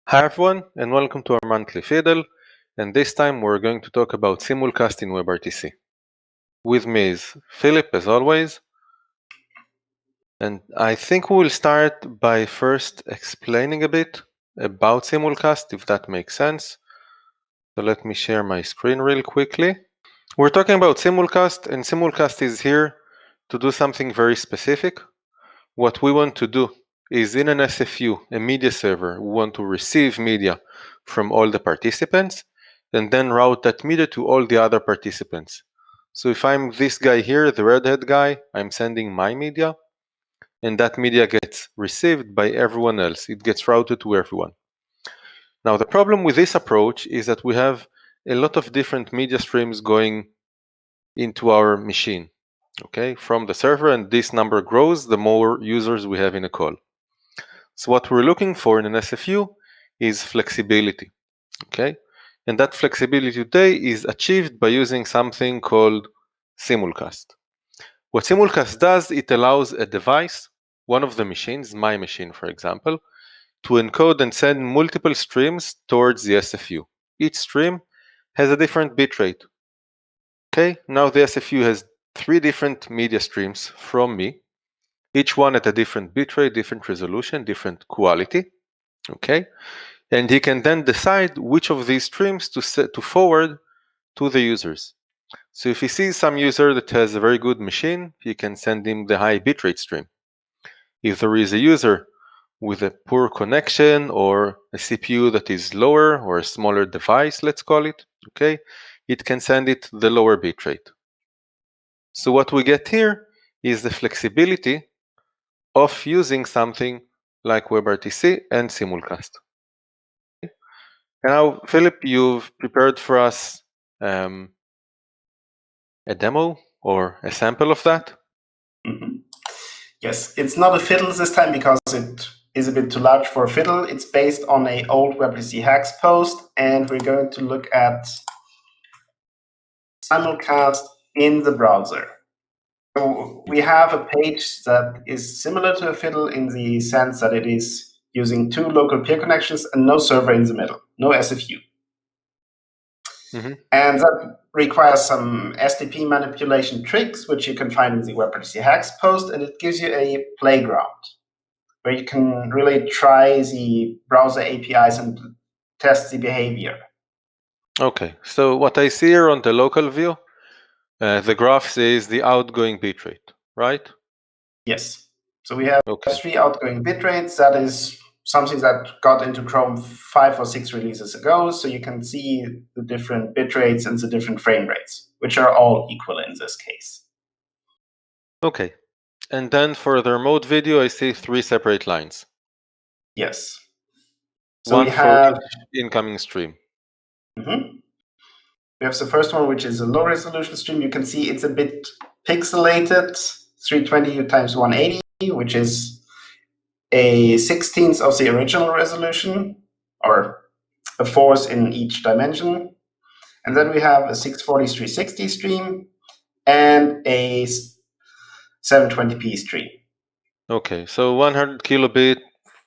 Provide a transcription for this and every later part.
Hi everyone, and welcome to our monthly fiddle. And this time we're going to talk about simulcast in WebRTC. With me is Philip, as always. And I think we will start by first explaining a bit about simulcast, if that makes sense. So let me share my screen real quickly. We're talking about simulcast, and simulcast is here to do something very specific. What we want to do is in an SFU, a media server, we want to receive media from all the participants and then route that media to all the other participants. So if I'm this guy here, the redhead guy, I'm sending my media and that media gets received by everyone else. It gets routed to everyone. Now the problem with this approach is that we have a lot of different media streams going into our machine. Okay, from the server, and this number grows the more users we have in a call. So what we're looking for in an SFU is flexibility. Okay, and that flexibility today is achieved by using something called simulcast. What simulcast does, it allows a device, one of the machines, my machine for example, to encode and send multiple streams towards the SFU. Each stream has a different bitrate. Okay, now the SFU has 3 different media streams from me, each one at a different bitrate, different resolution, different quality. Okay, and he can then decide which of these streams to forward to the users. So if he sees some user that has a very good machine, he can send him the high bitrate stream. If there is a user with a poor connection or a CPU that is lower or a smaller device, let's call it, okay, it can send it the lower bitrate. So what we get here is the flexibility of using something like WebRTC and simulcast. And now, Philip, you've prepared for us a demo or a sample of that? Mm-hmm. Yes, it's not a fiddle this time because it is a bit too large for a fiddle. It's based on an old WebRTC hacks post, and we're going to look at simulcast in the browser. So we have a page that is similar to a fiddle in the sense that it is using 2 local peer connections and no server in the middle, no SFU. Mm-hmm. And that requires some STP manipulation tricks, which you can find in the WebRTC hacks post, and it gives you a playground where you can really try the browser APIs and test the behavior. Okay, so what I see here on the local view, the graph says the outgoing bitrate, right? Yes. So we have 3 outgoing bitrates. That is something that got into Chrome 5 or 6 releases ago. So you can see the different bitrates and the different frame rates, which are all equal in this case. Okay. And then for the remote video, I see 3 separate lines. Yes. So One we for have each incoming stream. Mm-hmm. We have the first one, which is a low resolution stream. You can see it's a bit pixelated, 320 times 180, which is a 16th of the original resolution, or a fourth in each dimension. And then we have a 640 360 stream and a 720p stream. Okay, so 100 kilobit,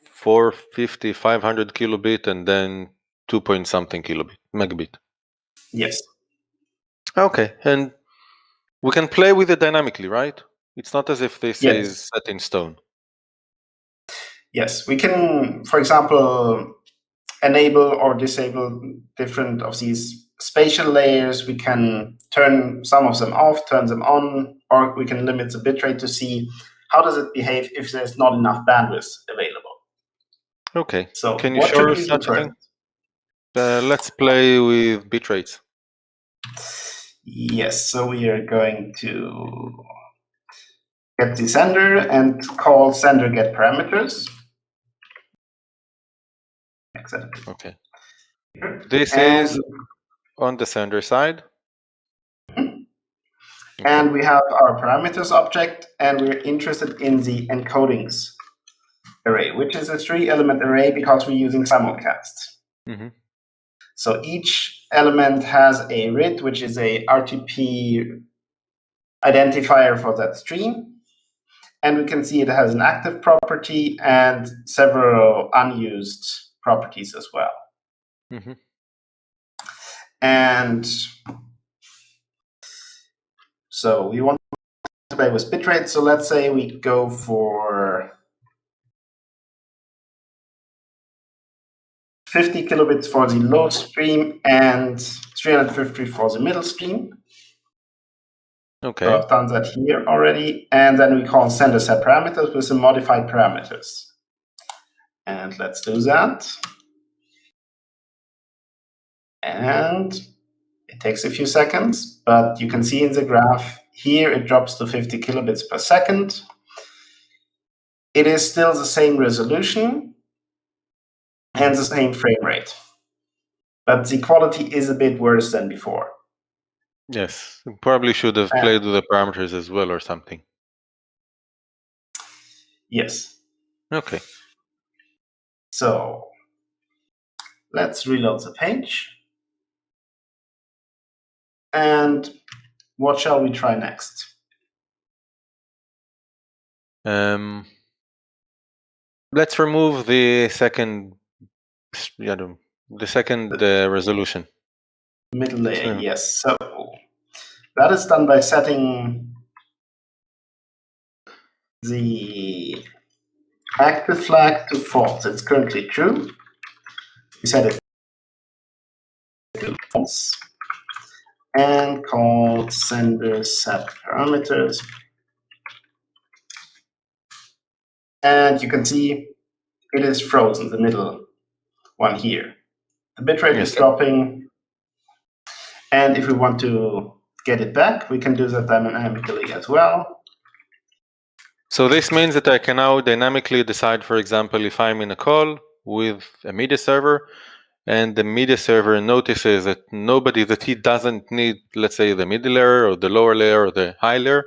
450, 500 kilobit, and then 2 point something kilobit, megabit. Yes. Okay, and we can play with it dynamically, right? It's not as if this is set in stone. Yes, we can, for example, enable or disable different of these spatial layers. We can turn some of them off, turn them on, or we can limit the bitrate to see how does it behave if there's not enough bandwidth available. Okay, so can you what show should us we do such a first? thing? Let's play with bitrates. Yes, so we are going to get the sender and call sender get parameters. Exactly. Okay. This is on the sender side. Mm-hmm. Okay. And we have our parameters object, and we're interested in the encodings array, which is a 3-element array because we're using simulcast. Mm-hmm. So each element has a RID, which is a RTP identifier for that stream. And we can see it has an active property and several unused properties as well. Mm-hmm. And so we want to play with bitrate. So let's say we go for 50 kilobits for the low stream and 350 for the middle stream. Okay. So I've done that here already. And then we call sender set parameters with the modified parameters. And let's do that. And it takes a few seconds, but you can see in the graph here it drops to 50 kilobits per second. It is still the same resolution and the same frame rate, but the quality is a bit worse than before. Yes, you probably should have played with the parameters as well or something. Yes. Okay. So let's reload the page. And what shall we try next? Let's remove the second, resolution. Middle layer, yes. So that is done by setting the active flag to false. It's currently true. We set it to false and call sender set parameters. And you can see it is frozen, the middle one here. The bitrate is dropping. And if we want to get it back, we can do that dynamically as well. So this means that I can now dynamically decide, for example, if I'm in a call with a media server and the media server notices that he doesn't need, let's say, the middle layer or the lower layer or the high layer,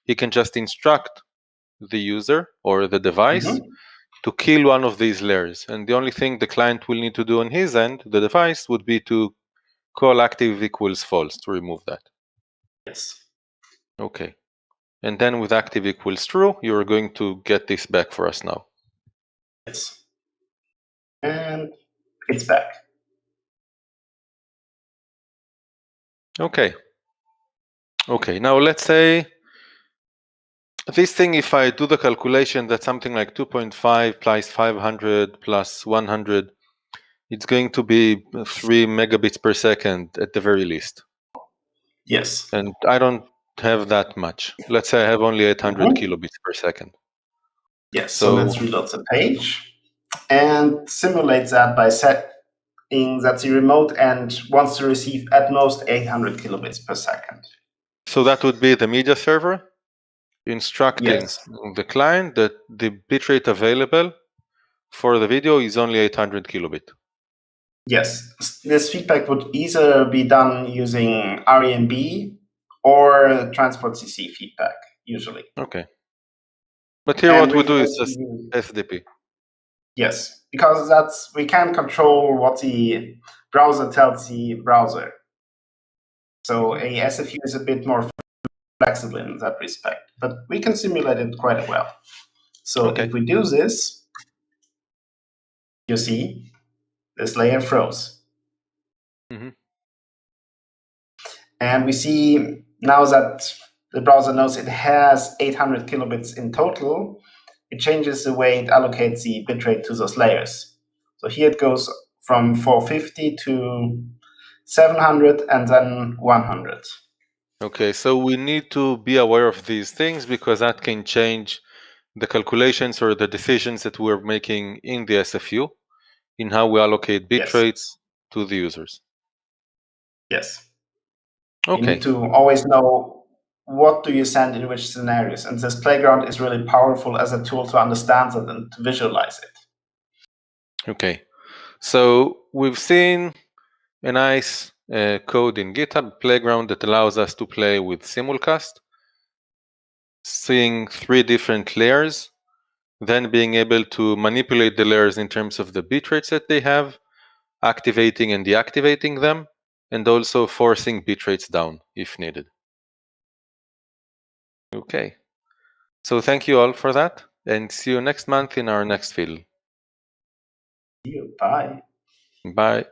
he can just instruct the user or the device to kill one of these layers. And the only thing the client will need to do on his end, the device, would be to call active equals false to remove that. Yes. Okay. And then with active equals true, you're going to get this back for us now. Yes. And it's back. Okay. Okay, now let's say this thing, if I do the calculation, that's something like 2.5 plus 500 plus 100, it's going to be 3 megabits per second at the very least. Yes. And I don't have that much. Let's say I have only 800 kilobits per second. Yes, so let's reload the page and simulate that by setting that the remote end wants to receive at most 800 kilobits per second. So that would be the media server instructing the client that the bitrate available for the video is only 800 kilobit. Yes, this feedback would either be done using REMB or transport CC feedback, usually. Okay. But here what we do is just SDP. Yes, because we can control what the browser tells the browser. So a SFU is a bit more flexible in that respect, but we can simulate it quite well. So if we do this, you see this layer froze. And we see now that the browser knows it has 800 kilobits in total, it changes the way it allocates the bitrate to those layers. So here it goes from 450 to 700 and then 100. Okay, so we need to be aware of these things because that can change the calculations or the decisions that we're making in the SFU in how we allocate bitrates to the users. Yes. Okay. You need to always know what do you send in which scenarios. And this playground is really powerful as a tool to understand it and to visualize it. Okay. So we've seen a nice code in GitHub playground that allows us to play with Simulcast, seeing 3 different layers, then being able to manipulate the layers in terms of the bitrates that they have, activating and deactivating them, and also forcing bitrates down if needed. Okay. So thank you all for that, and see you next month in our next fiddle. See you. Bye. Bye.